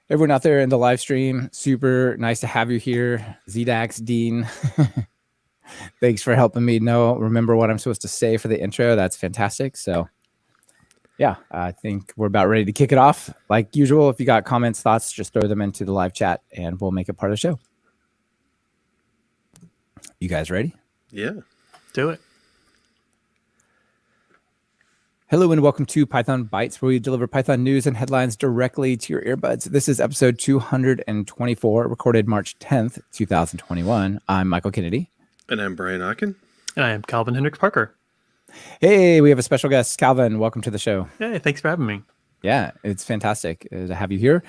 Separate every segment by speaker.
Speaker 1: Everyone out there in the live stream, super nice to have you here. ZDAX, Dean, thanks for helping me remember what I'm supposed to say for the intro. That's fantastic. So yeah, I think we're about ready to kick it off. Like usual, if you got comments, thoughts, just throw them into the live chat and we'll make it part of the show. You guys ready?
Speaker 2: Yeah.
Speaker 3: Do it.
Speaker 1: Hello and welcome to Python Bytes, where we deliver Python news and headlines directly to your earbuds. This is episode 224, recorded March 10th, 2021. I'm Michael Kennedy.
Speaker 2: And I'm Brian Ocken.
Speaker 3: And I am Calvin Hendryx-Parker.
Speaker 1: Hey, we have a special guest. Calvin, welcome to the show.
Speaker 3: Hey, thanks for having me.
Speaker 1: Yeah, it's fantastic to have you here.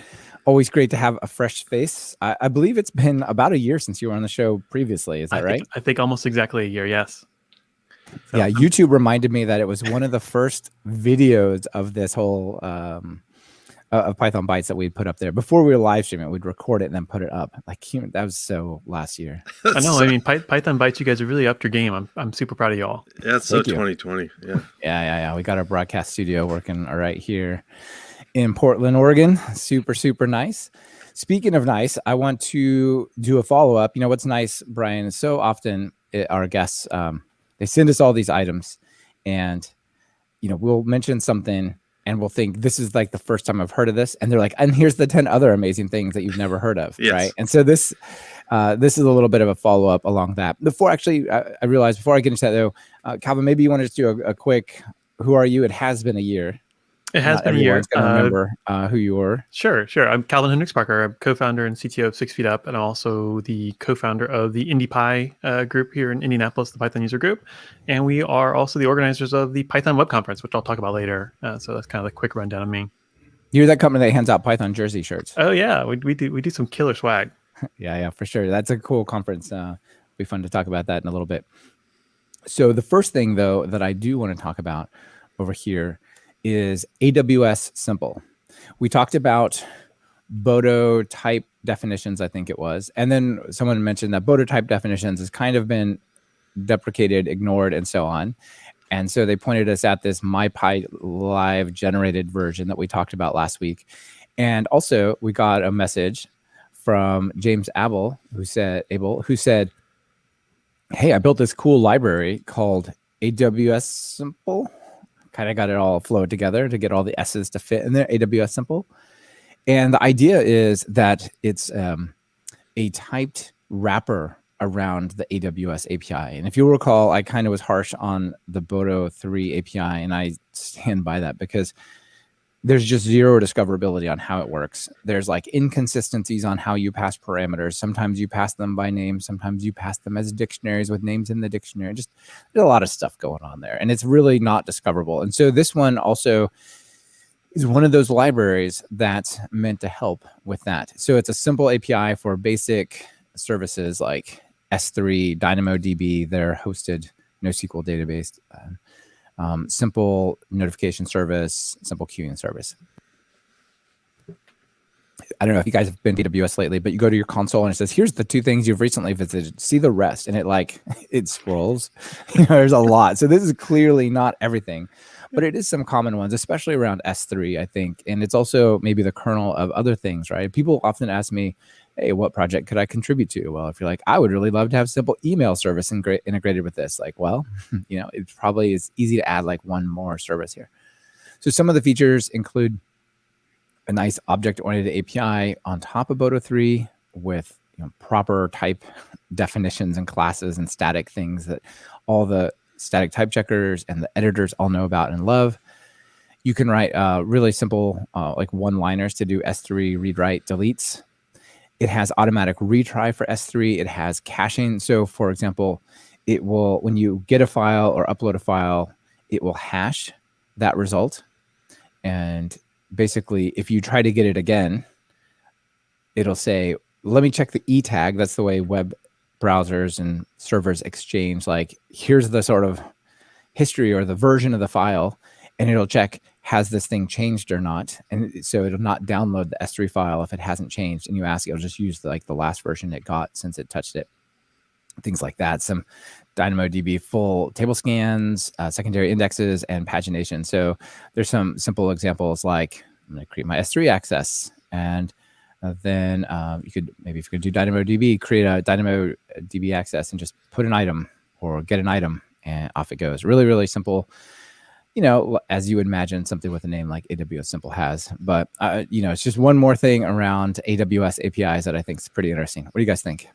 Speaker 1: Always great to have a fresh face. I believe it's been about a year since you were on the show previously. Is that right?
Speaker 3: I think almost exactly a year, yes.
Speaker 1: So. Yeah, YouTube reminded me that it was one of the first videos of this whole of Python Bytes that we'd put up there. Before we were live streaming, we'd record it and then put it up. Like that was so last year.
Speaker 3: I know. I mean, Python Bytes, you guys are really upped your game. I'm super proud of y'all.
Speaker 2: Yeah, it's so 2020. Yeah.
Speaker 1: Yeah. We got our broadcast studio working right here in Portland, Oregon. Super nice. Speaking of nice, I want to do a follow-up. You know what's nice, Brian, is so often our guests they send us all these items and, we'll mention something and we'll think this is like the first time I've heard of this. And they're like, and here's the 10 other amazing things that you've never heard of.
Speaker 2: Yes.
Speaker 1: Right. And so this is a little bit of a follow-up along that. I realized before I get into that though, Calvin, maybe you want to just do a quick, who are you? It has been a year.
Speaker 3: It has been a year.
Speaker 1: Everyone's going to remember who you were.
Speaker 3: Sure. I'm Calvin Hendryx-Parker. I'm co-founder and CTO of 6 Feet Up, and also the co-founder of the IndiePy group here in Indianapolis, the Python user group. And we are also the organizers of the Python Web Conference, which I'll talk about later. So that's kind of the quick rundown of me.
Speaker 1: You're that company that hands out Python jersey shirts.
Speaker 3: Oh yeah, we do some killer swag.
Speaker 1: Yeah, for sure. That's a cool conference. It'll be fun to talk about that in a little bit. So the first thing though that I do want to talk about over here is AWS Simple. We talked about Bodo type definitions, I think it was. And then someone mentioned that Bodo type definitions has kind of been deprecated, ignored, and so on. And so they pointed us at this MyPy live generated version that we talked about last week. And also we got a message from James Abel, who said, hey, I built this cool library called AWS Simple. Kind of got it all flowed together to get all the S's to fit in there, AWS Simple. And the idea is that it's a typed wrapper around the AWS API. And if you recall, I kind of was harsh on the Bodo 3 API, and I stand by that because there's just zero discoverability on how it works. There's like inconsistencies on how you pass parameters. Sometimes you pass them by name. Sometimes you pass them as dictionaries with names in the dictionary. Just there's a lot of stuff going on there, and it's really not discoverable. And so this one also is one of those libraries that's meant to help with that. So it's a simple API for basic services like S3, DynamoDB, their hosted NoSQL database, simple notification service, simple queuing service. I don't know if you guys have been to AWS lately, but you go to your console and it says, here's the 2 things you've recently visited. See the rest. And it scrolls. There's a lot. So this is clearly not everything, but it is some common ones, especially around S3, I think. And it's also maybe the kernel of other things, right? People often ask me, hey, what project could I contribute to? Well, if you're like, I would really love to have simple email service integrated with this. Like, well, it probably is easy to add like one more service here. So some of the features include a nice object-oriented API on top of Bodo 3 with proper type definitions and classes and static things that all the static type checkers and the editors all know about and love. You can write really simple like one-liners to do S3 read, write, deletes. It has automatic retry for S3. It has caching. So for example, it will, when you get a file or upload a file, it will hash that result. And basically, if you try to get it again, it'll say, let me check the E tag. That's the way web browsers and servers exchange. Like, here's the sort of history or the version of the file. And it'll check, has this thing changed or not? And so it'll not download the S3 file if it hasn't changed. And you ask, it'll just use the last version it got since it touched it. Things like that. Some DynamoDB full table scans, secondary indexes, and pagination. So there's some simple examples like, I'm going to create my S3 access and Then you could maybe, if you're going to do DynamoDB, create a DynamoDB access and just put an item or get an item, and off it goes. Really, really simple. As you would imagine, something with a name like AWS Simple has. But, it's just one more thing around AWS APIs that I think is pretty interesting. What do you guys think?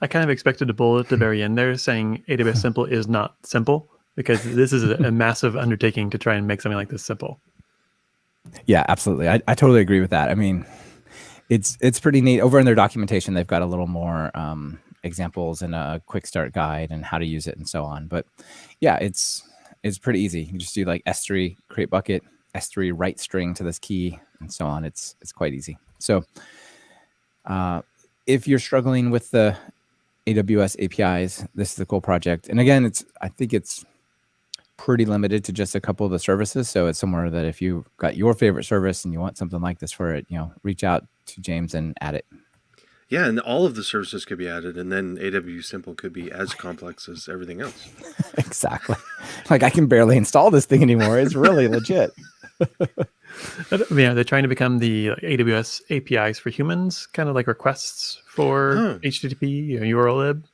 Speaker 3: I kind of expected a bullet at the very end there saying AWS Simple is not simple, because this is a massive undertaking to try and make something like this simple.
Speaker 1: Yeah, absolutely. I totally agree with that. I mean, it's pretty neat. Over in their documentation, they've got a little more examples and a quick start guide and how to use it and so on. But yeah, it's pretty easy. You just do like S3 create bucket, S3 write string to this key, and so on. It's quite easy. So if you're struggling with the AWS APIs, this is a cool project. And again, I think it's pretty limited to just a couple of the services. So it's somewhere that if you got your favorite service and you want something like this for it, reach out to James and add it.
Speaker 2: Yeah, and all of the services could be added, and then AWS Simple could be as complex as everything else.
Speaker 1: Exactly. Like, I can barely install this thing anymore. It's really legit.
Speaker 3: Yeah, they're trying to become the AWS APIs for humans, kind of like requests for HTTP or URL lib.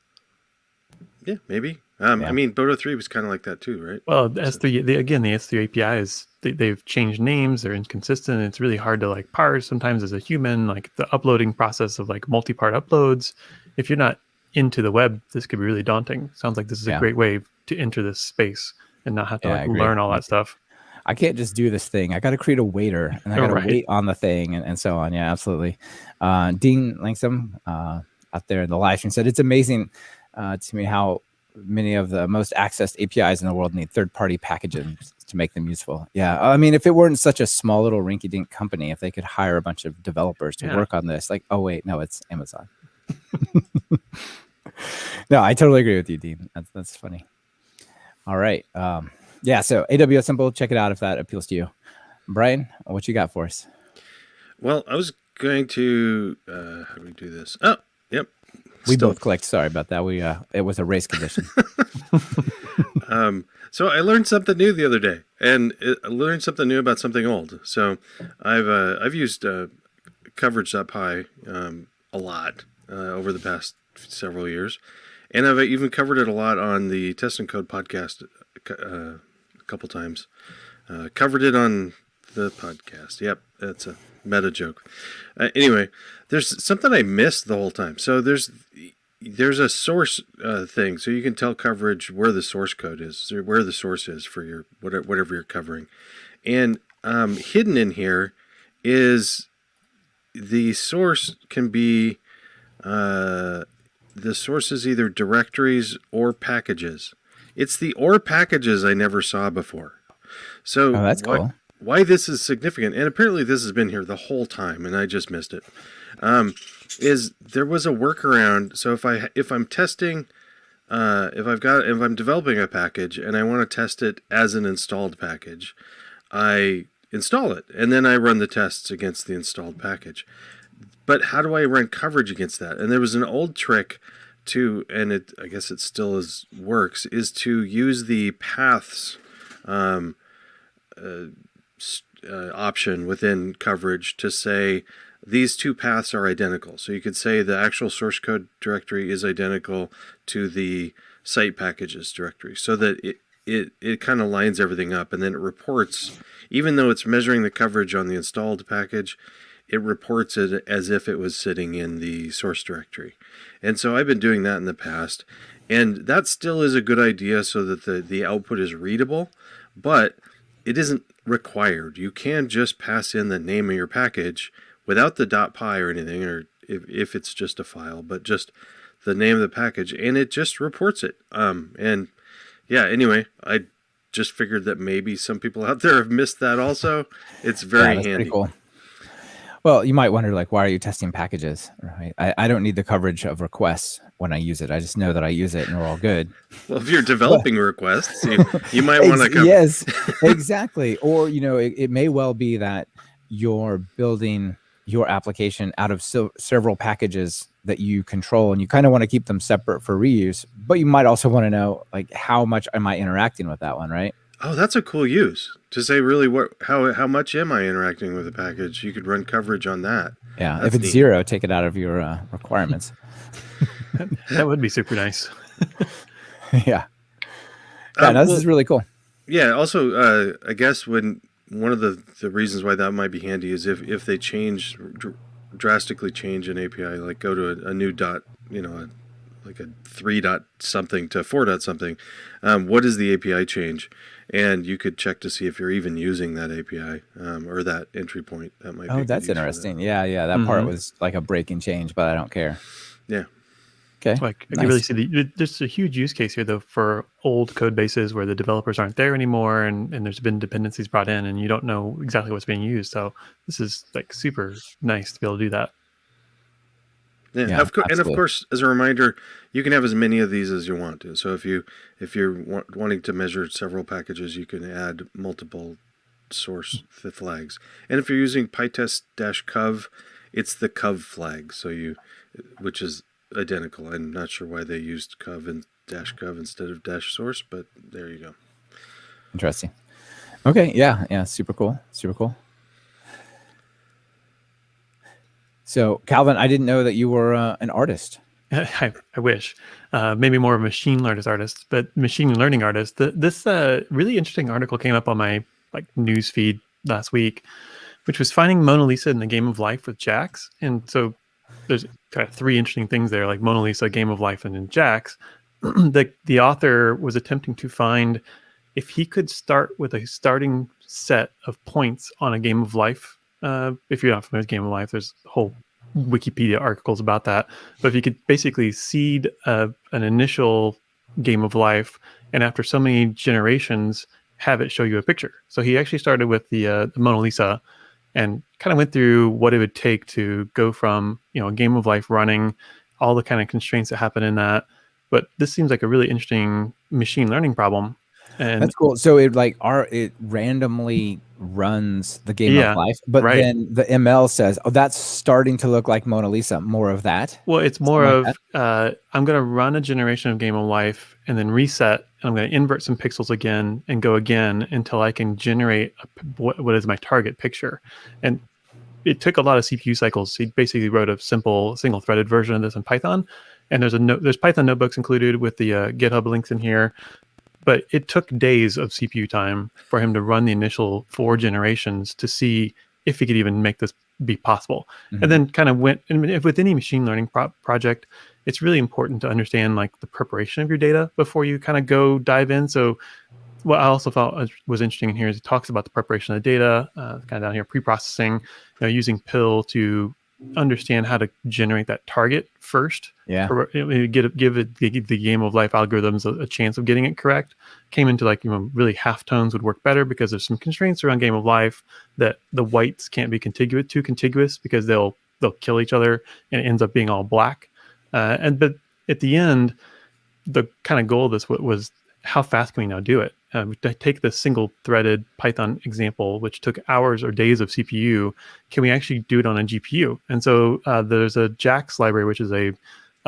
Speaker 2: Yeah, maybe. I mean, Boto 3 was kind of like that too, right?
Speaker 3: Well, the S3 APIs, they've changed names. They're inconsistent. It's really hard to parse sometimes as a human, like the uploading process of multi-part uploads. If you're not into the web, this could be really daunting. Sounds like this is a great way to enter this space and not have to learn all that stuff.
Speaker 1: I can't just do this thing. I got to create a waiter, and I got to wait on the thing, and so on. Yeah, absolutely. Dean Langston out there in the live stream said, it's amazing to me how many of the most accessed APIs in the world need third-party packages to make them useful. Yeah, I mean, if it weren't such a small little rinky-dink company, if they could hire a bunch of developers to work on this, oh wait, no, it's Amazon. No, I totally agree with you, Dean. That's funny. All right. So AWS Simple, check it out if that appeals to you. Brian, what you got for us?
Speaker 2: Well, I was going to how do we do this? Oh, yep.
Speaker 1: We both clicked. Sorry about that. It was a race condition.
Speaker 2: So I learned something new the other day, and I learned something new about something old. So I've used coverage.py a lot over the past several years, and I've even covered it a lot on the Test and Code podcast a couple times. Covered it on the podcast. Yep, that's a meta joke. Anyway, there's something I missed the whole time. So there's a source thing, so you can tell coverage where the source code is, or where the source is for your whatever you're covering. And hidden in here is the source can be the source is either directories or packages. It's the or packages I never saw before. So
Speaker 1: that's cool.
Speaker 2: Why this is significant, and apparently this has been here the whole time, and I just missed it. Is there was a workaround. So if I'm testing, if I'm developing a package and I want to test it as an installed package, I install it and then I run the tests against the installed package. But how do I run coverage against that? And there was an old trick and I guess it still works, is to use the paths option within coverage to say these two paths are identical. So you could say the actual source code directory is identical to the site packages directory, so that it kind of lines everything up, and then it reports, even though it's measuring the coverage on the installed package, it reports it as if it was sitting in the source directory. And so I've been doing that in the past, and that still is a good idea so that the output is readable, but it isn't required. You can just pass in the name of your package without the .py or anything, or if it's just a file, but just the name of the package, and it just reports it. And yeah, anyway, I just figured that maybe some people out there have missed that also. It's very handy.
Speaker 1: Pretty cool. Well, you might wonder, why are you testing packages? Right? I don't need the coverage of requests when I use it. I just know that I use it and we're all good.
Speaker 2: Well, if you're developing requests, you might want to cover.
Speaker 1: Yes, exactly. Or, it may well be that you're building your application out of several packages that you control, and you kind of want to keep them separate for reuse, but you might also want to know, how much am I interacting with that one, right?
Speaker 2: Oh, that's a cool use to say, really, how much am I interacting with a package? You could run coverage on that.
Speaker 1: Yeah,
Speaker 2: That's
Speaker 1: if it's
Speaker 2: neat.
Speaker 1: 0, take it out of your requirements.
Speaker 3: That would be super nice.
Speaker 1: Yeah. Yeah, no, this
Speaker 2: Well,
Speaker 1: is really cool.
Speaker 2: yeah. Also, I guess when one of the reasons why that might be handy is if they drastically change an API, like go to a new dot, like a 3 dot something to 4 dot something. What is the API change? And you could check to see if you're even using that API or that entry point. That might be.
Speaker 1: Oh,
Speaker 2: a good
Speaker 1: that's
Speaker 2: use for
Speaker 1: interesting.
Speaker 2: that.
Speaker 1: Yeah, that part was like a breaking change, but I don't care.
Speaker 2: Yeah.
Speaker 1: Okay.
Speaker 3: Like I
Speaker 1: nice.
Speaker 3: can really see there's a huge use case here though for old code bases where the developers aren't there anymore and there's been dependencies brought in and you don't know exactly what's being used. So this is like super nice to be able to do that.
Speaker 2: Yeah,
Speaker 1: Yeah,
Speaker 2: and of course, as a reminder, you can have as many of these as you want to. So if you're wanting to measure several packages, you can add multiple source flags. And if you're using pytest-cov, it's the cov flag. Which is identical. I'm not sure why they used cov and -cov instead of -source, but there you go.
Speaker 1: Interesting. Okay, yeah, super cool. So, Calvin, I didn't know that you were an artist.
Speaker 3: I wish. Maybe more of a machine learning artist. This really interesting article came up on my news feed last week, which was finding Mona Lisa in the game of life with Jax. And so there's kind of 3 interesting things there, like Mona Lisa, game of life, and then Jax. The author was attempting to find if he could start with a starting set of points on a game of life. If you're not familiar with Game of Life, there's whole Wikipedia articles about that. But if you could basically seed an initial game of life, and after so many generations, have it show you a picture. So he actually started with the Mona Lisa, and kind of went through what it would take to go from a game of life running, all the kind of constraints that happen in that. But this seems like a really interesting machine learning problem. And
Speaker 1: that's cool. So it randomly runs the game of life, but then the ML says, "Oh, that's starting to look like Mona Lisa." More of that.
Speaker 3: Well, it's more of I'm going to run a generation of game of life and then reset, and I'm going to invert some pixels again and go again until I can generate what is my target picture. And it took a lot of CPU cycles. He basically wrote a simple single-threaded version of this in Python, and there's Python notebooks included with the GitHub links in here. But it took days of CPU time for him to run the initial 4 generations to see if he could even make this be possible. Mm-hmm. And then kind of went, and with any machine learning project, it's really important to understand the preparation of your data before you kind of go dive in. So what I also thought was interesting in here is he talks about the preparation of the data, kind of down here, pre-processing, using PIL to understand how to generate that target first.
Speaker 1: Yeah.
Speaker 3: Give the game of life algorithms a chance of getting it correct. Came into really halftones would work better because there's some constraints around game of life that the whites can't be too contiguous because they'll kill each other and it ends up being all black. But at the end, the kind of goal of this was how fast can we now do it? Take the single-threaded Python example, which took hours or days of CPU. Can we actually do it on a GPU? And so there's a JAX library, which is a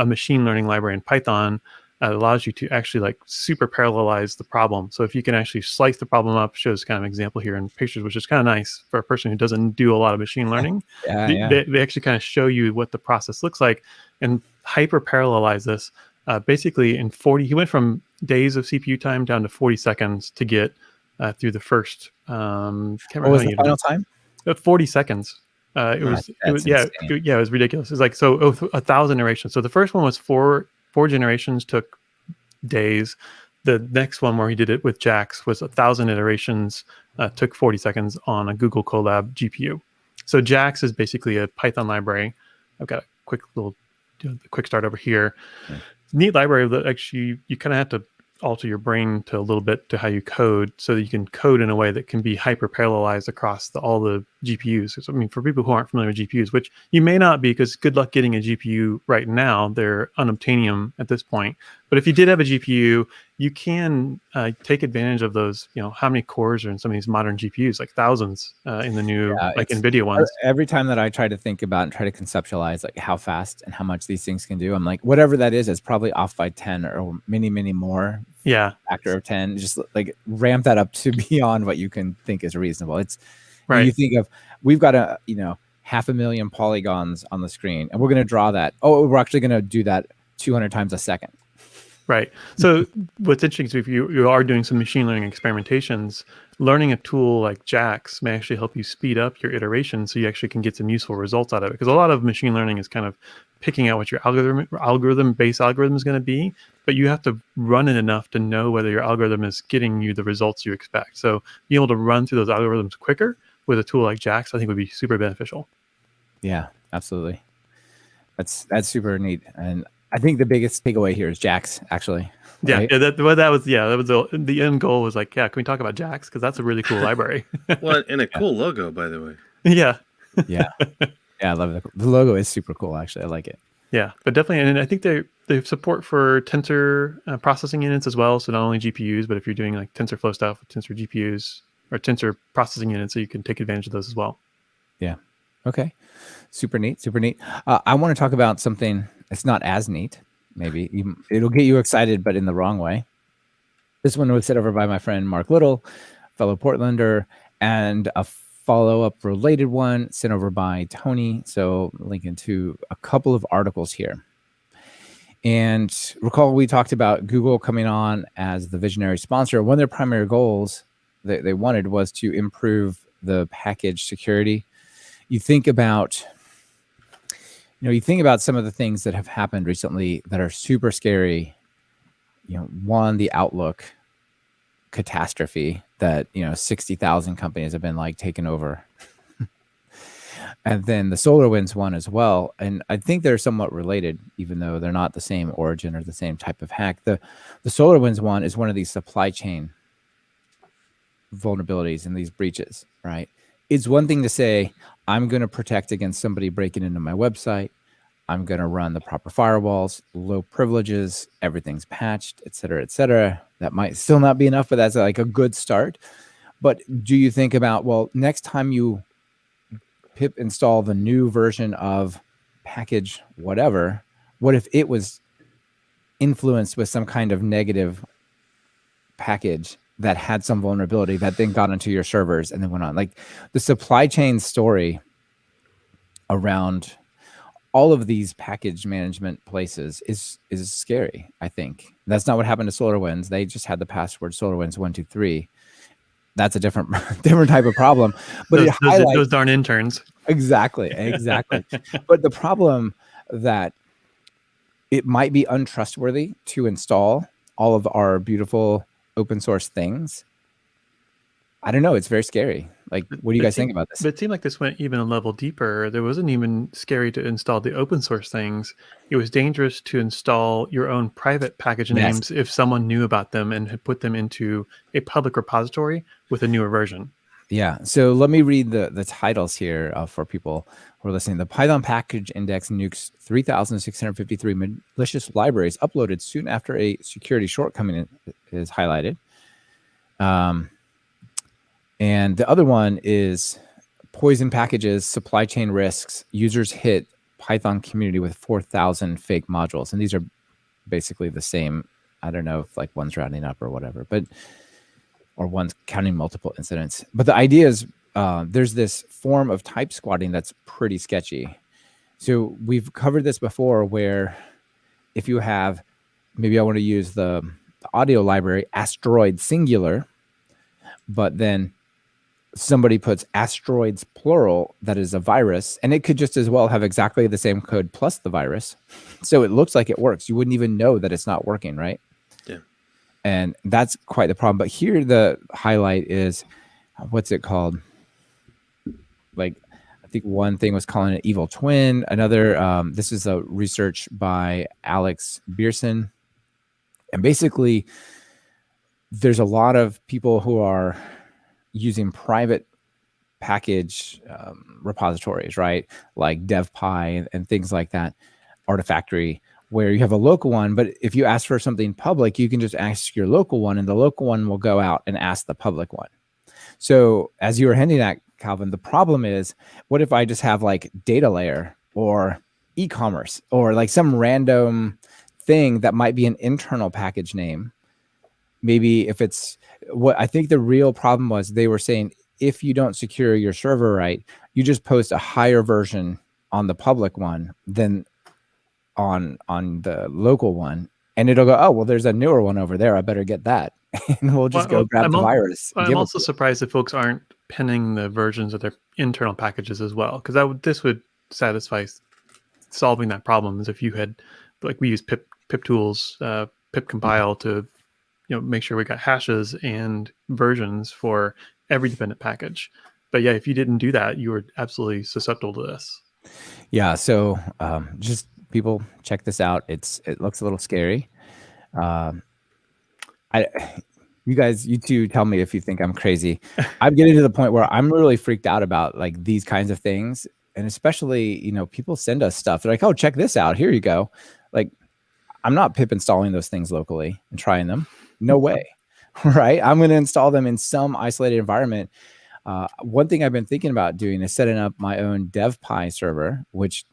Speaker 3: machine learning library in Python that allows you to actually super parallelize the problem. So if you can actually slice the problem up, shows kind of an example here in pictures, which is kind of nice for a person who doesn't do a lot of machine learning. They actually kind of show you what the process looks like and hyper parallelize this. Basically, in 40, he went from days of CPU time down to 40 seconds to get through the first. What
Speaker 1: was the final time?
Speaker 3: 40 seconds. It was ridiculous. It's 1,000 iterations. So the first one was four generations, took days. The next one where he did it with JAX was 1,000 iterations, took 40 seconds on a Google Colab GPU. So JAX is basically a Python library. I've got a quick start over here. Okay. Neat library that actually you kind of have to alter your brain to a little bit to how you code so that you can code in a way that can be hyper parallelized across all the GPUs. So, for people who aren't familiar with GPUs, which you may not be, because good luck getting a GPU right now, they're unobtainium at this point. But if you did have a GPU, you can take advantage of those, how many cores are in some of these modern GPUs, thousands in the new NVIDIA ones.
Speaker 1: Every time that I try to think about and try to conceptualize how fast and how much these things can do, I'm like, whatever that is, it's probably off by 10 or many, many more.
Speaker 3: Yeah.
Speaker 1: Factor of 10, just ramp that up to beyond what you can think is reasonable. It's
Speaker 3: right.
Speaker 1: You think of, we've got a, 500,000 polygons on the screen, and we're going to draw that. Oh, we're actually going to do that 200 times a second.
Speaker 3: Right. So what's interesting is if you are doing some machine learning experimentations, learning a tool like JAX may actually help you speed up your iteration so you actually can get some useful results out of it. Because a lot of machine learning is kind of picking out what your base algorithm is going to be, but you have to run it enough to know whether your algorithm is getting you the results you expect. So being able to run through those algorithms quicker with a tool like JAX, I think would be super beneficial.
Speaker 1: Yeah, absolutely. That's super neat. And I think the biggest takeaway here is JAX, actually.
Speaker 3: Yeah,
Speaker 1: right?
Speaker 3: that was the end goal was like, can we talk about JAX? Because that's a really cool library.
Speaker 2: Well, and a cool logo, by the way.
Speaker 3: Yeah.
Speaker 1: Yeah. I love it. The logo is super cool, actually. I like it.
Speaker 3: Yeah, but definitely, and I think they have support for tensor processing units as well. So not only GPUs, but if you're doing like TensorFlow stuff with tensor GPUs or tensor processing units, so you can take advantage of those as well.
Speaker 1: Yeah. Okay. Super neat. I want to talk about something that's not as neat. Maybe it'll get you excited, but in the wrong way. This one was sent over by my friend Mark Little, fellow Portlander, and a follow-up related one sent over by Tony. So linking to a couple of articles here. And recall we talked about Google coming on as the visionary sponsor. One of their primary goals that they wanted was to improve the package security. You think about some of the things that have happened recently that are super scary. One, the Outlook catastrophe that 60,000 companies have been like taken over, and then the SolarWinds one as well. And I think they're somewhat related, even though they're not the same origin or the same type of hack. The SolarWinds one is one of these supply chain vulnerabilities and these breaches, right? It's one thing to say, I'm going to protect against somebody breaking into my website. I'm going to run the proper firewalls, low privileges, everything's patched, et cetera, et cetera. That might still not be enough, but that's like a good start. But do you think about, well, next time you pip install the new version of package whatever, what if it was influenced with some kind of negative package that had some vulnerability that then got into your servers and then went on? Like the supply chain story around all of these package management places is scary. I think that's not what happened to SolarWinds. They just had the password SolarWinds 123. That's a different type of problem. But
Speaker 3: those darn interns.
Speaker 1: Exactly. But the problem that it might be untrustworthy to install all of our beautiful open source things. I don't know. It's very scary. Like, what do you guys think about this?
Speaker 3: But it seemed like this went even a level deeper. There wasn't even scary to install the open source things. It was dangerous to install your own private package names if someone knew about them and had put them into a public repository with a newer version.
Speaker 1: Yeah. So let me read the titles here for people who are listening. The Python package index nukes 3,653 malicious libraries uploaded soon after a security shortcoming is highlighted. And the other one is poison packages, supply chain risks. Users hit Python community with 4,000 fake modules. And these are basically the same. I don't know if like one's rounding up or whatever, or one's counting multiple incidents. But the idea is there's this form of type squatting that's pretty sketchy. So we've covered this before where if you have, maybe I want to use the audio library, asteroid singular, but then somebody puts asteroids plural, that is a virus, and it could just as well have exactly the same code plus the virus. So it looks like it works. You wouldn't even know that it's not working, right?
Speaker 2: Yeah.
Speaker 1: And that's quite the problem. But here the highlight is, what's it called? Like, I think one thing was calling it evil twin. Another, this is a research by Alex Beerson. And basically, there's a lot of people who are using private package repositories, right? Like DevPy and things like that, Artifactory, where you have a local one. But if you ask for something public, you can just ask your local one, and the local one will go out and ask the public one. So as you were hinting at, Calvin, the problem is, what if I just have like data layer or e-commerce or like some random thing that might be an internal package name? Maybe if it's what I think the real problem was, they were saying if you don't secure your server right, you just post a higher version on the public one than on the local one, and it'll go, oh, well, there's a newer one over there. I better get that. And we'll just go grab the virus.
Speaker 3: I'm also surprised that folks aren't pinning the versions of their internal packages as well, because this would satisfy solving that problem. Is if you had, like, we use pip tools, pip compile to make sure we got hashes and versions for every dependent package. But yeah, if you didn't do that, you were absolutely susceptible to this.
Speaker 1: Yeah. So just people check this out. It looks a little scary. You two tell me if you think I'm crazy. I'm getting to the point where I'm really freaked out about like these kinds of things. And especially, people send us stuff. They're like, oh, check this out. Here you go. Like, I'm not pip installing those things locally and trying them. No way. Right. I'm going to install them in some isolated environment. One thing I've been thinking about doing is setting up my own DevPy server, which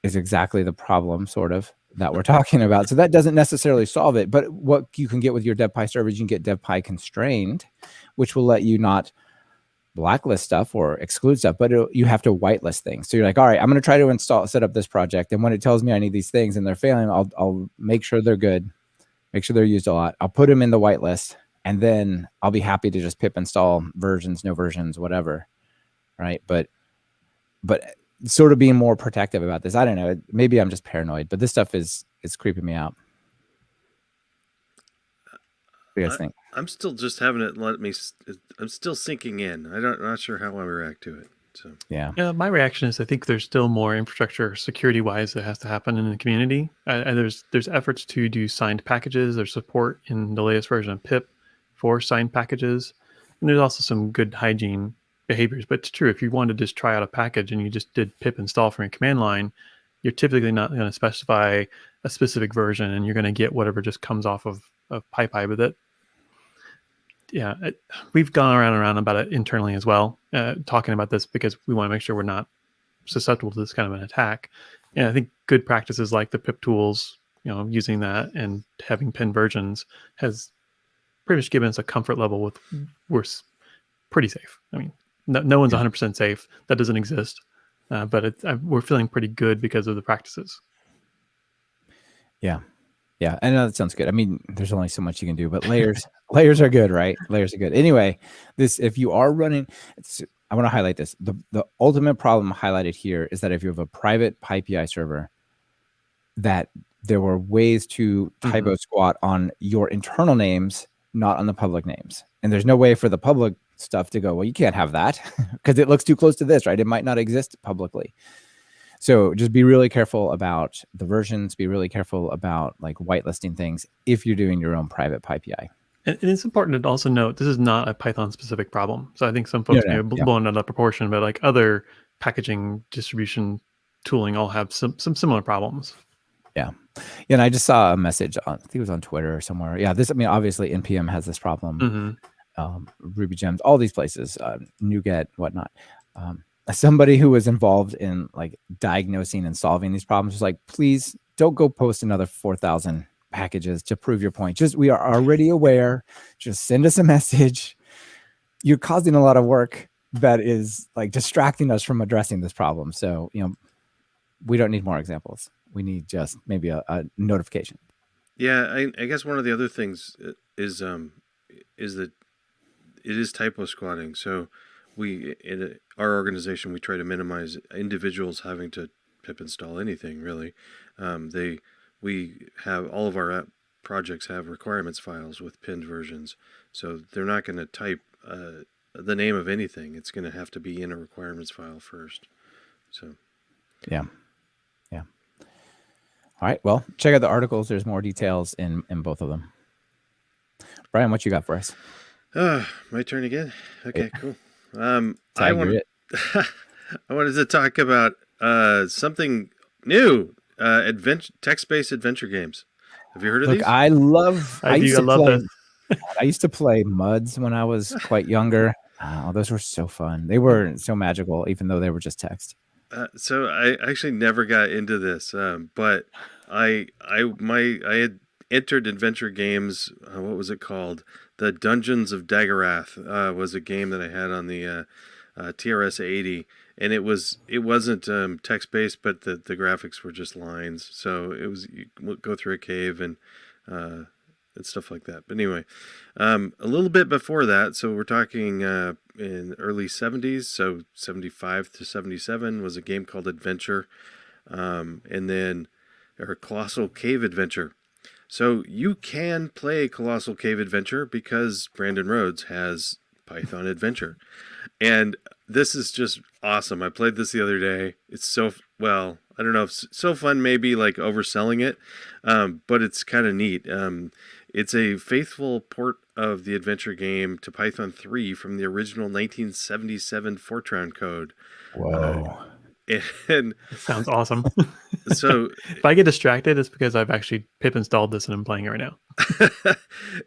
Speaker 1: is exactly the problem sort of that we're talking about. So that doesn't necessarily solve it. But what you can get with your DevPy server is you can get DevPy constrained, which will let you not blacklist stuff or exclude stuff, but you have to whitelist things. So you're like, all right, I'm going to try to set up this project. And when it tells me I need these things and they're failing, I'll make sure they're good, make sure they're used a lot. I'll put them in the whitelist, and then I'll be happy to just pip install versions, no versions, whatever. Right. But sort of being more protective about this. I don't know. Maybe I'm just paranoid, but this stuff is creeping me out. What do you guys think?
Speaker 2: I'm still just having it I'm still sinking in. I'm not sure how I react to it. So
Speaker 1: yeah.
Speaker 3: My reaction is I think there's still more infrastructure security wise that has to happen in the community. And there's efforts to do signed packages. There's support in the latest version of pip for signed packages. And there's also some good hygiene behaviors. But it's true, if you want to just try out a package and you just did pip install from your command line, you're typically not going to specify a specific version, and you're going to get whatever just comes off of PyPy with it. Yeah, we've gone around and around about it internally as well, talking about this because we want to make sure we're not susceptible to this kind of an attack. And I think good practices like the pip tools, using that and having pinned versions has pretty much given us a comfort level with we're pretty safe. I mean, no one's 100% safe. That doesn't exist. But we're feeling pretty good because of the practices.
Speaker 1: Yeah. Yeah. I know that sounds good. I mean, there's only so much you can do, but layers are good, right? Layers are good. Anyway, if you are running, I want to highlight this. The ultimate problem highlighted here is that if you have a private PyPI server, that there were ways to typo squat on your internal names, not on the public names. And there's no way for the public stuff to go, well, you can't have that because it looks too close to this, right? It might not exist publicly. So just be really careful about the versions, be really careful about like whitelisting things if you're doing your own private PyPI.
Speaker 3: And it's important to also note, this is not a Python specific problem. So I think some folks may have blown it out of proportion, but like other packaging distribution tooling all have some similar problems.
Speaker 1: Yeah. And I just saw a message I think it was on Twitter or somewhere. Yeah. Obviously NPM has this problem. Ruby Gems, all these places, NuGet, whatnot. Somebody who was involved in like diagnosing and solving these problems was like, please don't go post another 4,000 packages to prove your point. We are already aware. Just send us a message. You're causing a lot of work that is like distracting us from addressing this problem. So, we don't need more examples. We need just maybe a notification.
Speaker 2: Yeah, I guess one of the other things is that it is typo squatting. So in our organization, we try to minimize individuals having to pip install anything really. We have all of our app projects have requirements files with pinned versions. So they're not going to type the name of anything. It's going to have to be in a requirements file first. So
Speaker 1: yeah. All right. Well, check out the articles. There's more details in both of them. Brian, what you got for us?
Speaker 2: My turn again. Okay, cool.
Speaker 1: I wanted
Speaker 2: to talk about something new. Text-based adventure games. Have you heard of these?
Speaker 1: I love them. I used to play MUDs when I was quite younger. Those were so fun. They were so magical, even though they were just text. So
Speaker 2: I actually never got into this, but I had entered adventure games. What was it called? The Dungeons of Daggerath was a game that I had on the TRS-80, and it wasn't text based, but the graphics were just lines. So it was you would go through a cave and stuff like that. But anyway, a little bit before that, so we're talking in early 70s, so 75 to 77 was a game called Adventure, and then or Colossal Cave Adventure. So you can play Colossal Cave Adventure because Brandon Rhodes has Python Adventure. And this is just awesome. I played this the other day. It's so, well, I don't know if so fun, maybe like overselling it, but it's kind of neat. It's a faithful port of the adventure game to Python 3 from the original 1977 Fortran code.
Speaker 1: Whoa.
Speaker 2: And
Speaker 3: Sounds awesome.
Speaker 2: so
Speaker 3: if I get distracted, it's because I've actually pip installed this and I'm playing it right now.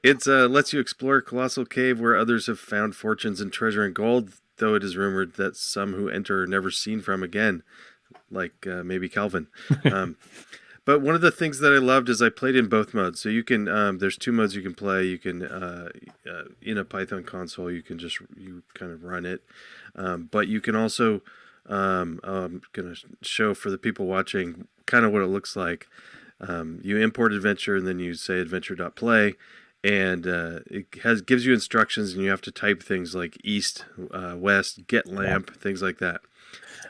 Speaker 2: it lets you explore Colossal Cave where others have found fortunes and treasure and gold, though it is rumored that some who enter are never seen from again, like maybe Calvin. But one of the things that I loved is I played in both modes. So you can, there's two modes you can play. You can, in a Python console, you kind of run it. But you can also, I'm going to show for the people watching kind of what it looks like. You import Adventure and then you say adventure.play, and it gives you instructions, and you have to type things like east, west, get lamp, things like that.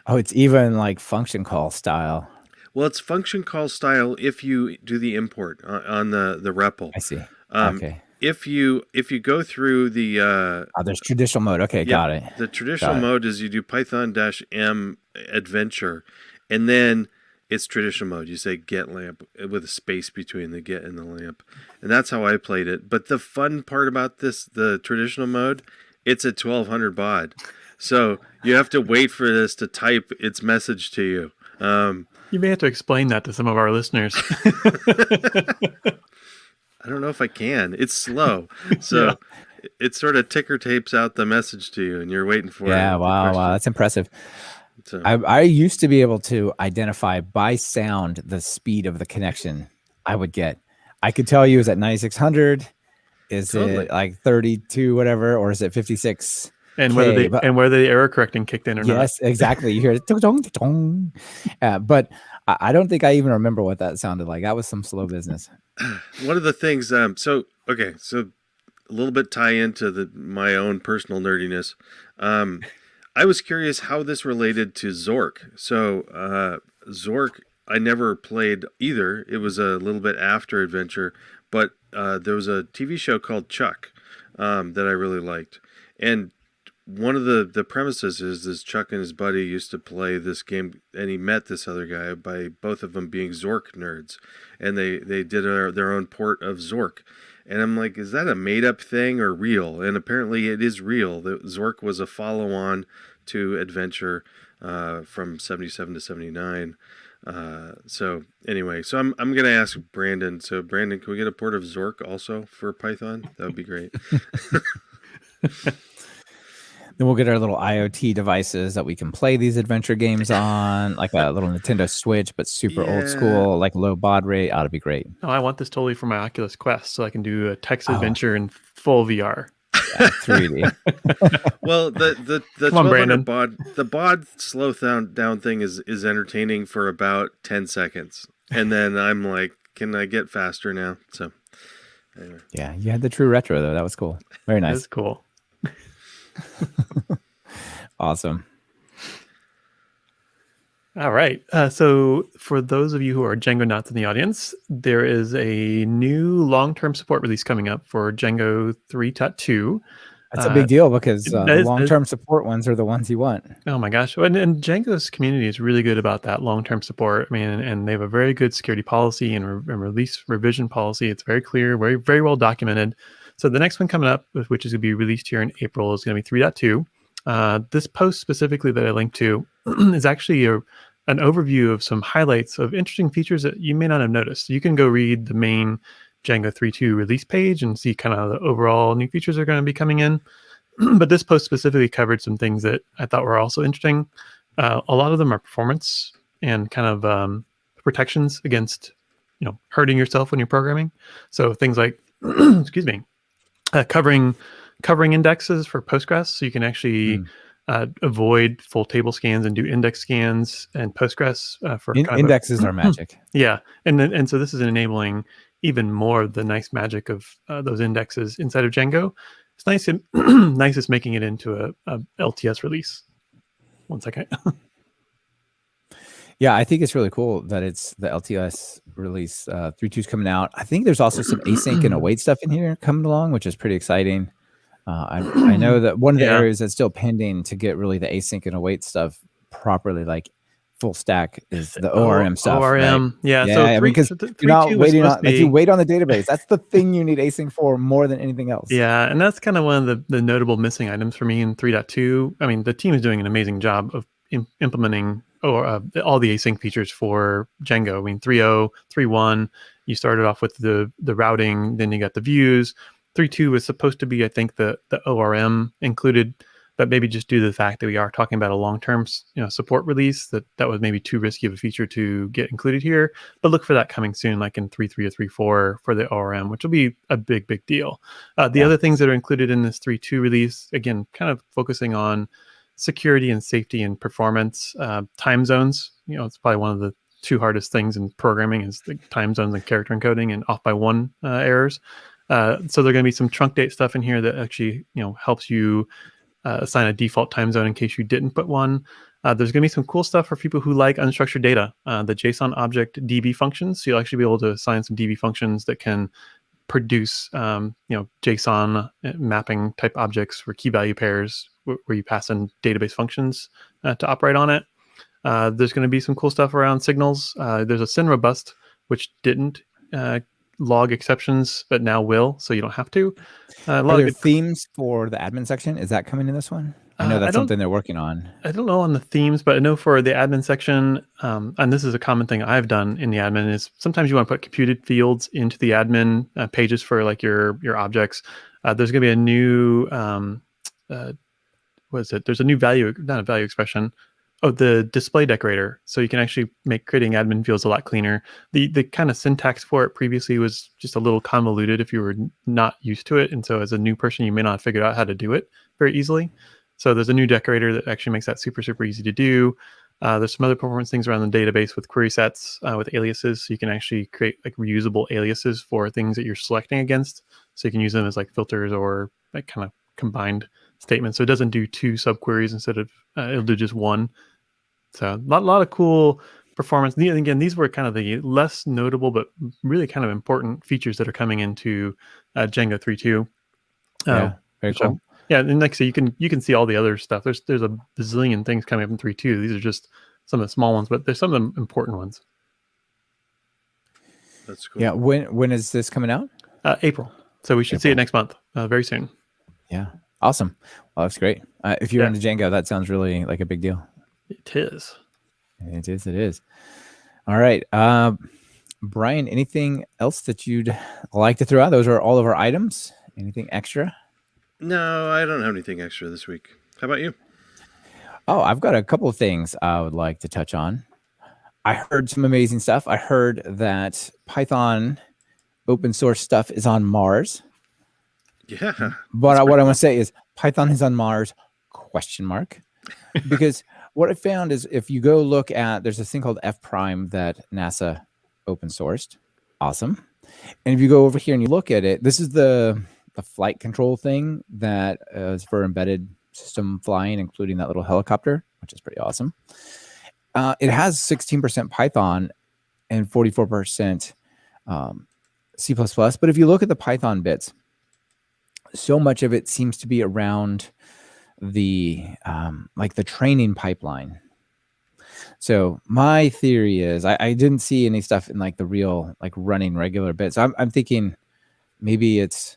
Speaker 1: Oh, it's even like function call style.
Speaker 2: Well, it's function call style if you do the import on the REPL.
Speaker 1: I see. Okay.
Speaker 2: If you go through the
Speaker 1: there's traditional mode. Okay, got it.
Speaker 2: The traditional mode is you do Python-M adventure, and then it's traditional mode. You say get lamp with a space between the get and the lamp, and that's how I played it. But the fun part about this, the traditional mode, it's a 1200 baud, so you have to wait for this to type its message to you.
Speaker 3: You may have to explain that to some of our listeners.
Speaker 2: I don't know if I can. It's slow. So it sort of ticker tapes out the message to you, and you're waiting for it.
Speaker 1: Yeah, wow, that's impressive. So, I used to be able to identify by sound the speed of the connection I would get. I could tell you, is it 9600? Is it like 32, whatever, or is it 56?
Speaker 3: And whether the error correcting kicked in or not.
Speaker 1: Yes, exactly. You hear it. But I don't think I even remember what that sounded like. That was some slow business.
Speaker 2: One of the things, so a little bit tie into my own personal nerdiness. I was curious how this related to Zork. So Zork, I never played either. It was a little bit after Adventure, but there was a TV show called Chuck that I really liked. And one of the premises is this Chuck and his buddy used to play this game, and he met this other guy by both of them being Zork nerds, and they did their own port of Zork. And I'm like, is that a made-up thing or real? And apparently it is real. Zork was a follow-on to Adventure from 77 to 79. So anyway, so I'm going to ask Brandon. So Brandon, can we get a port of Zork also for Python? That would be great.
Speaker 1: Then we'll get our little IoT devices that we can play these adventure games on, like a little Nintendo Switch, but super old school, like low baud rate. Ought to be great.
Speaker 3: Oh, I want this totally for my Oculus Quest, so I can do a text adventure in full VR.
Speaker 1: Yeah, 3D.
Speaker 2: Well, the 1200 baud, the baud slow down thing is entertaining for about 10 seconds, and then I'm like, can I get faster now? So anyway.
Speaker 1: Yeah, you had the true retro though. That was cool. Very nice.
Speaker 3: That's cool.
Speaker 1: Awesome.
Speaker 3: All right. So for those of you who are Django nuts in the audience, there is a new long-term support release coming up for Django 3.2.
Speaker 1: That's a big deal because the long-term support ones are the ones you want.
Speaker 3: Oh my gosh. And Django's community is really good about that long-term support. I mean, and they have a very good security policy and release revision policy. It's very clear, very, very well documented. So the next one coming up, which is going to be released here in April, is going to be 3.2. This post specifically that I linked to is actually an overview of some highlights of interesting features that you may not have noticed. You can go read the main Django 3.2 release page and see kind of the overall new features that are going to be coming in. But this post specifically covered some things that I thought were also interesting. A lot of them are performance and kind of protections against hurting yourself when you're programming. So things like, excuse me, covering indexes for Postgres, so you can actually avoid full table scans and do index scans and Postgres for
Speaker 1: indexes are magic.
Speaker 3: Yeah, and so this is enabling even more of the nice magic of those indexes inside of Django. It's nice and nice is making it into a LTS release. One second.
Speaker 1: Yeah, I think it's really cool that it's the LTS release 3.2 is coming out. I think there's also some async and await stuff in here coming along, which is pretty exciting. I know that one of the areas that's still pending to get really the async and await stuff properly, like full stack, is the ORM stuff.
Speaker 3: ORM,
Speaker 1: right?
Speaker 3: yeah.
Speaker 1: Yeah,
Speaker 3: So
Speaker 1: I mean, because you're not waiting on, like, you wait on the database. That's the thing you need async for more than anything else.
Speaker 3: Yeah, and that's kind of one of the notable missing items for me in 3.2. I mean, the team is doing an amazing job of implementing all the async features for Django. I mean, 3.0, 3.1, you started off with the routing, then you got the views. 3.2 was supposed to be, I think, the ORM included, but maybe just due to the fact that we are talking about a long-term support release, that was maybe too risky of a feature to get included here. But look for that coming soon, like in 3.3 or 3.4 for the ORM, which will be a big deal. The other things that are included in this 3.2 release, again, kind of focusing on security and safety and performance. Time zones, it's probably one of the two hardest things in programming is the time zones and character encoding and off by one errors. So there are going to be some trunk date stuff in here that actually helps you assign a default time zone in case you didn't put one. There's going to be some cool stuff for people who like unstructured data, the JSON object DB functions. So you'll actually be able to assign some DB functions that can produce JSON mapping type objects for key value pairs where you pass in database functions to operate on it. There's going to be some cool stuff around signals. There's a SYN robust, which didn't log exceptions, but now will, so you don't have to.
Speaker 1: Are there themes for the admin section? Is that coming in this one? I know that's something they're working on.
Speaker 3: I don't know on the themes, but I know for the admin section, and this is a common thing I've done in the admin, is sometimes you want to put computed fields into the admin pages for like your objects. There's going to be a new, what is it? There's a new value, not a value expression. Oh, the display decorator. So you can actually make creating admin fields a lot cleaner. The kind of syntax for it previously was just a little convoluted if you were not used to it. And so as a new person, you may not have figured out how to do it very easily. So there's a new decorator that actually makes that super easy to do. There's some other performance things around the database with query sets, with aliases. So you can actually create like reusable aliases for things that you're selecting against. So you can use them as like filters or like kind of combined statements. So it doesn't do two subqueries instead of, it'll do just one. So a lot of cool performance. And again, these were kind of the less notable, but really kind of important features that are coming into Django 3.2.
Speaker 1: Yeah, very cool.
Speaker 3: And like I say, you can see all the other stuff. There's a bazillion things coming up in 3.2. These are just some of the small ones, but there's some of the important ones.
Speaker 2: That's cool.
Speaker 1: Yeah. When is this coming out?
Speaker 3: April. So we should see it next month, very soon.
Speaker 1: Yeah. Awesome. Well, that's great. If you're into Django, that sounds really like a big deal.
Speaker 3: It is.
Speaker 1: It is. All right. Brian, anything else that you'd like to throw out? Those are all of our items. Anything extra?
Speaker 2: No, I don't have anything extra this week. How about you?
Speaker 1: Oh, I've got a couple of things I would like to touch on. I heard some amazing stuff. I heard that Python open source stuff is on Mars.
Speaker 2: Yeah.
Speaker 1: But what I want to say is Python is on Mars, ? Because what I found is if you go look at, there's this thing called F prime that NASA open sourced. Awesome. And if you go over here and you look at it, this is the flight control thing that is for embedded system flying, including that little helicopter, which is pretty awesome. It has 16% Python and 44% C++. But if you look at the Python bits, so much of it seems to be around the like the training pipeline. So my theory is I didn't see any stuff in like the real like running regular bits. I'm thinking maybe it's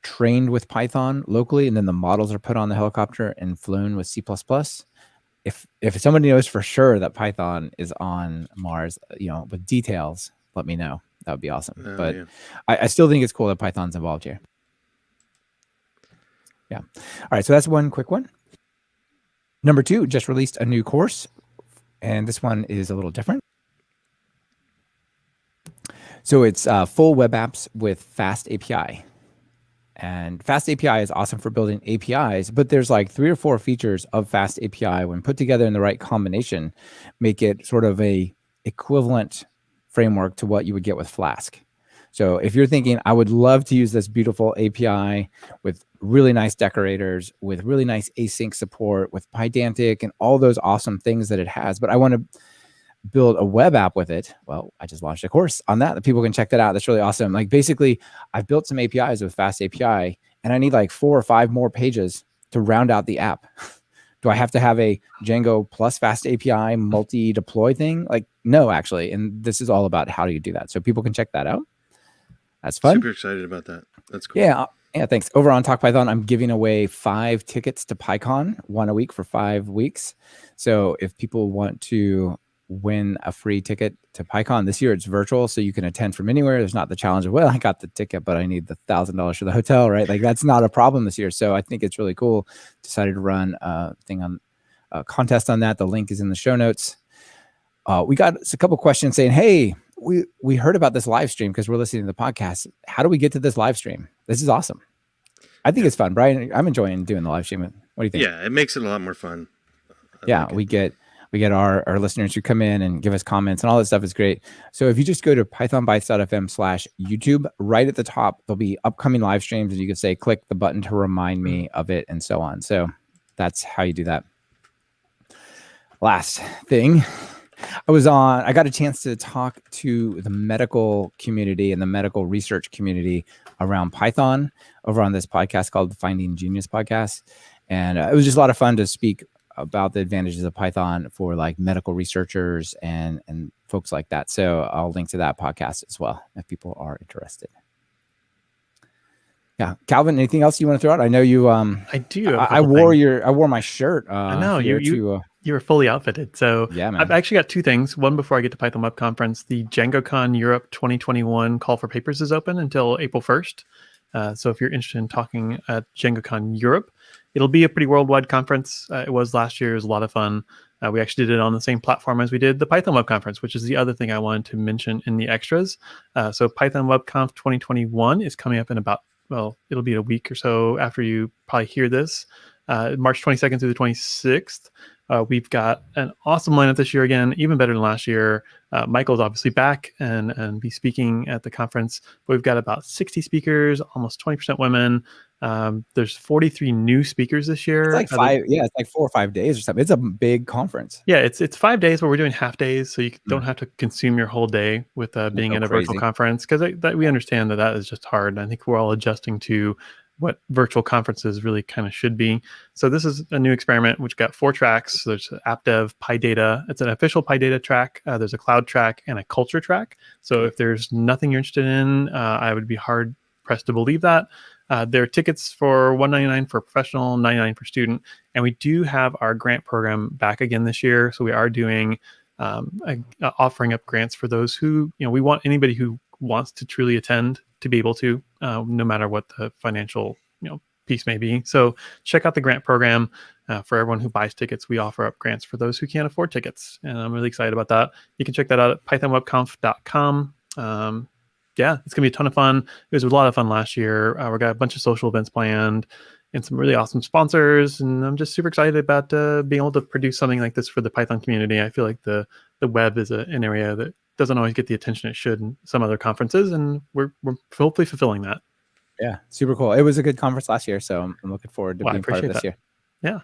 Speaker 1: trained with Python locally and then the models are put on the helicopter and flown with C++. If somebody knows for sure that Python is on Mars, with details, let me know. That would be awesome. But yeah. I still think it's cool that Python's involved here. Yeah. All right. So that's one quick one. Number 2, just released a new course. And this one is a little different. So it's full web apps with fast API. And Fast API is awesome for building APIs, but there's like 3 or 4 features of Fast API when put together in the right combination, make it sort of a equivalent framework to what you would get with Flask. So if you're thinking, I would love to use this beautiful API with really nice decorators, with really nice async support, with Pydantic and all those awesome things that it has, but I want to build a web app with it. Well, I just launched a course on that people can check that out. That's really awesome. Like basically I've built some APIs with Fast API and I need like 4 or 5 more pages to round out the app. Do I have to have a Django plus Fast API multi-deploy thing? Like, no, actually. And this is all about how do you do that. So people can check that out. That's fun.
Speaker 2: Super excited about that. That's cool.
Speaker 1: Yeah. Yeah. Thanks. Over on Talk Python, I'm giving away 5 tickets to PyCon, 1 a week for 5 weeks. So if people want to win a free ticket to PyCon this year, it's virtual, so you can attend from anywhere. There's not the challenge of, well, I got the ticket, but I need the $1,000 for the hotel, right? Like that's not a problem this year. So I think it's really cool. Decided to run a thing on a contest on that. The link is in the show notes. We got a couple questions saying, hey, we heard about this live stream because we're listening to the podcast. How do we get to this live stream? This is awesome. I think it's fun, Brian. I'm enjoying doing the live stream. What do you think?
Speaker 2: Yeah, it makes it a lot more fun.
Speaker 1: We get our listeners who come in and give us comments and all that stuff is great. So if you just go to pythonbytes.fm/YouTube, right at the top, there'll be upcoming live streams and you can say, click the button to remind me of it and so on. So that's how you do that. Last thing, I got a chance to talk to the medical community and the medical research community around Python over on this podcast called the Finding Genius podcast. And it was just a lot of fun to speak about the advantages of Python for like medical researchers and folks like that. So I'll link to that podcast as well if people are interested. Yeah, Calvin, anything else you want to throw out? I know you.
Speaker 3: I do.
Speaker 1: I wore my shirt.
Speaker 3: I know you were fully outfitted. So
Speaker 1: yeah, man.
Speaker 3: I've actually got 2 things. One, before I get to Python Web Conference, the DjangoCon Europe 2021 call for papers is open until April 1st. So if you're interested in talking at DjangoCon Europe, it'll be a pretty worldwide conference. It was last year. It was a lot of fun. We actually did it on the same platform as we did the Python Web Conference, which is the other thing I wanted to mention in the extras. So Python Web Conf 2021 is coming up in about, it'll be a week or so after you probably hear this, March 22nd through the 26th. We've got an awesome lineup this year again, even better than last year. Michael's obviously back and be speaking at the conference. But we've got about 60 speakers, almost 20% women. There's 43 new speakers this year.
Speaker 1: It's like it's like 4 or 5 days or something. It's a big conference.
Speaker 3: Yeah, it's 5 days, but we're doing half days, so you don't have to consume your whole day with being at a virtual conference, because we understand that is just hard. And I think we're all adjusting to what virtual conferences really kind of should be. So this is a new experiment which got 4 tracks. So there's app dev, PyData. It's an official PyData track. There's a cloud track and a culture track. So if there's nothing you're interested in, I would be hard pressed to believe that. There are tickets for $199 for professional, $99 for student. And we do have our grant program back again this year. So we are doing offering up grants for those who, we want anybody who wants to truly attend to be able to, no matter what the financial, piece may be. So check out the grant program. For everyone who buys tickets, we offer up grants for those who can't afford tickets. And I'm really excited about that. You can check that out at pythonwebconf.com. Yeah, it's going to be a ton of fun. It was a lot of fun last year. We got a bunch of social events planned and some really awesome sponsors. And I'm just super excited about being able to produce something like this for the Python community. I feel like the web is an area that doesn't always get the attention it should in some other conferences. And we're hopefully fulfilling that.
Speaker 1: Yeah, super cool. It was a good conference last year, so I'm looking forward to being part of this year.
Speaker 3: Yeah.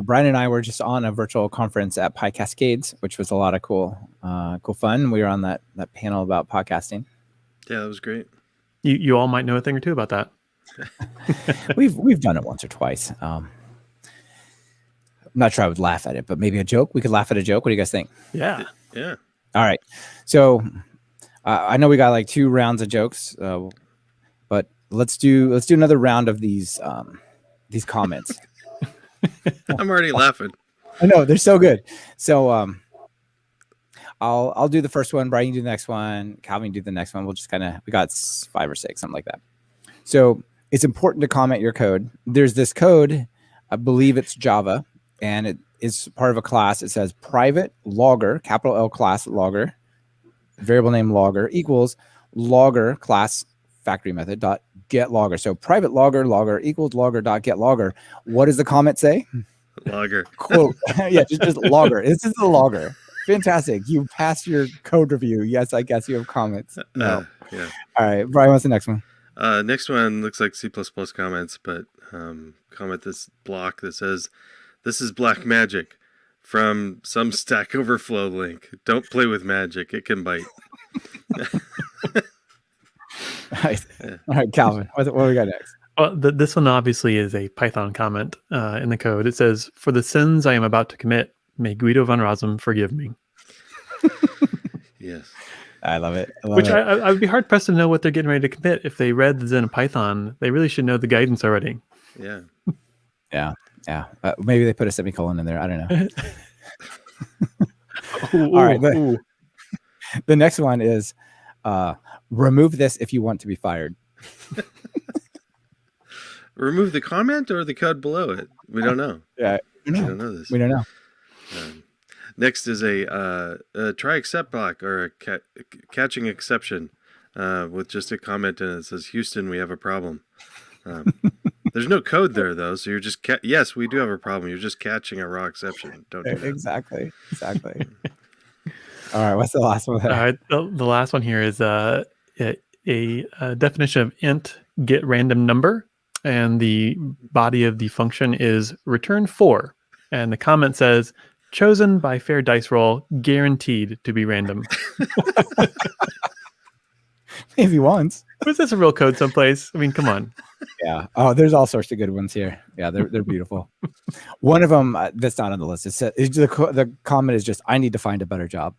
Speaker 1: Brian and I were just on a virtual conference at PyCascades, which was a lot of cool fun. We were on that panel about podcasting.
Speaker 2: Yeah, that was great.
Speaker 3: You all might know a thing or two about that.
Speaker 1: We've done it once or twice. I'm not sure I would laugh at it, but maybe a joke. We could laugh at a joke. What do you guys think?
Speaker 3: Yeah.
Speaker 2: Yeah.
Speaker 1: All right. So I know we got like 2 rounds of jokes, but let's do another round of these comments.
Speaker 2: I'm already laughing.
Speaker 1: I know, they're so good. So I'll do the first one. Brian, you do the next one. Calvin, do the next one. We'll just we got 5 or 6, something like that. So it's important to comment your code. There's this code, I believe it's Java, and it is part of a class. It says private logger, capital L class logger, variable name logger equals logger class factory method dot get logger. So private logger equals logger dot get logger. What does the comment say?
Speaker 2: Logger.
Speaker 1: Quote. Yeah, just logger. This is the logger. Fantastic. You passed your code review. Yes, I guess you have comments. No.
Speaker 2: Yeah.
Speaker 1: All right, Brian, what's the next one?
Speaker 2: Next one looks like C++ comments, but comment this block that says, "This is black magic from some Stack Overflow link. Don't play with magic. It can bite."
Speaker 1: All right, Calvin, what do we got next?
Speaker 3: Well, this one obviously is a Python comment in the code. It says, "For the sins I am about to commit, may Guido van Rossum forgive me."
Speaker 2: Yes.
Speaker 1: I love it.
Speaker 3: I would be hard pressed to know what they're getting ready to commit. If they read this in Python, they really should know the guidance already.
Speaker 2: Yeah.
Speaker 1: Yeah. Maybe they put a semicolon in there. I don't know. All right. The next one is remove this if you want to be fired.
Speaker 2: Remove the comment or the code below it? We don't know.
Speaker 1: Yeah.
Speaker 2: We don't know this.
Speaker 1: We don't know.
Speaker 2: Next is a try except block or a catching exception with just a comment in it that says, "Houston, we have a problem." There's no code there though, so you're just yes, we do have a problem. You're just catching a raw exception. Don't do that.
Speaker 1: Exactly. All right, what's the last one?
Speaker 3: All right, the last one here is a definition of int get random number, and the body of the function is return 4, and the comment says, "Chosen by fair dice roll, guaranteed to be random."
Speaker 1: Maybe once.
Speaker 3: Was this a real code someplace? I mean, come on.
Speaker 1: Yeah. Oh, there's all sorts of good ones here. Yeah, they're beautiful. One of them that's not on the list. The comment is just, "I need to find a better job."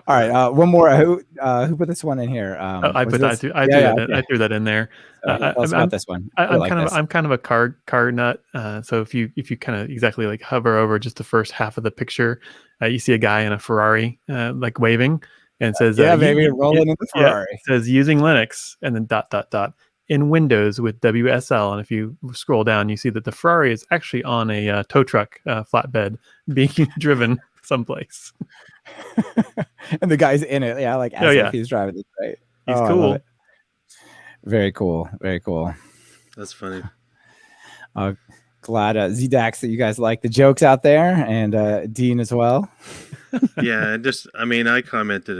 Speaker 1: All right. One more. Who put this one in here?
Speaker 3: I threw that in there.
Speaker 1: Let's about this one.
Speaker 3: I'm kind of a car nut. So if you kind of exactly like hover over just the first half of the picture, you see a guy in a Ferrari like waving, and it says,
Speaker 1: maybe rolling in the Ferrari.
Speaker 3: It says using Linux, and then ... in Windows with WSL. And if you scroll down, you see that the Ferrari is actually on a tow truck flatbed being driven someplace.
Speaker 1: And the guy's in it. Yeah, like if he's driving it. Right.
Speaker 3: He's cool.
Speaker 1: Very cool.
Speaker 2: That's funny.
Speaker 1: Glad ZDAX that you guys like the jokes out there, and Dean as well.
Speaker 2: Yeah, and I commented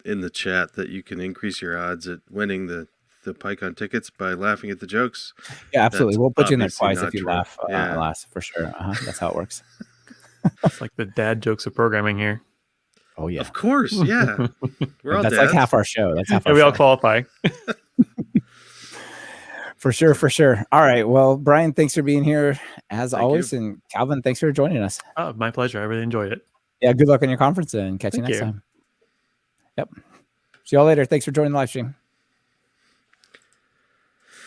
Speaker 2: in the chat that you can increase your odds at winning the PyCon tickets by laughing at the jokes.
Speaker 1: Yeah, absolutely.
Speaker 2: That's
Speaker 1: we'll put you in there twice if you
Speaker 2: true.
Speaker 1: laugh last for sure. That's how it works.
Speaker 3: It's like the dad jokes of programming here.
Speaker 1: Oh yeah,
Speaker 2: of course. Yeah, we're all
Speaker 1: that's
Speaker 2: dads.
Speaker 1: like half our show. That's half our
Speaker 3: we
Speaker 1: show.
Speaker 3: all qualify.
Speaker 1: For sure. All right. Well, Brian, thanks for being here as always.
Speaker 2: You.
Speaker 1: And Calvin, thanks for joining us.
Speaker 3: Oh, my pleasure. I really enjoyed it.
Speaker 1: Yeah. Good luck on your conference and catch you next time. Yep. See y'all later. Thanks for joining the live stream.